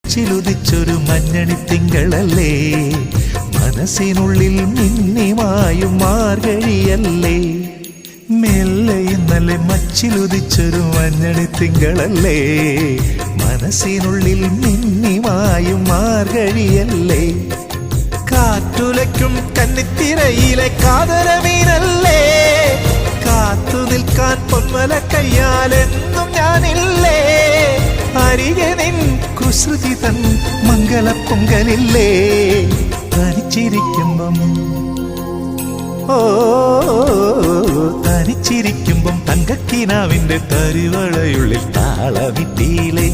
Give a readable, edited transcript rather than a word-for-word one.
മച്ചിലുദിച്ചൊരു മഞ്ഞണി തിങ്കളല്ലേ, മനസ്സിനുള്ളിൽ മിന്നിമായും മാർഗഴിയല്ലേ. മെല്ലെ ഇന്നലെ മച്ചിലുദിച്ചൊരു മഞ്ഞണി തിങ്കളല്ലേ, മനസ്സിനുള്ളിൽ മിന്നിമായും മാർഗഴിയല്ലേ. കാറ്റുലയ്ക്കും കന്നിത്തിരയിലെ കാതരമീനല്ലേ, കാത്തു നിൽക്കാൻ പൊന്മല കയ്യാലെന്നും ഞാനില്ലേ. അരികെ നിൻ കുസൃതി തൻ മംഗള പൊങ്കലില്ലേ, തനിച്ചിരിക്കുമ്പം തനിച്ചിരിക്കുമ്പം തങ്കക്കിനാവിന്റെ തരിവളയുള്ളിൽ താളമിട്ടിയിലെ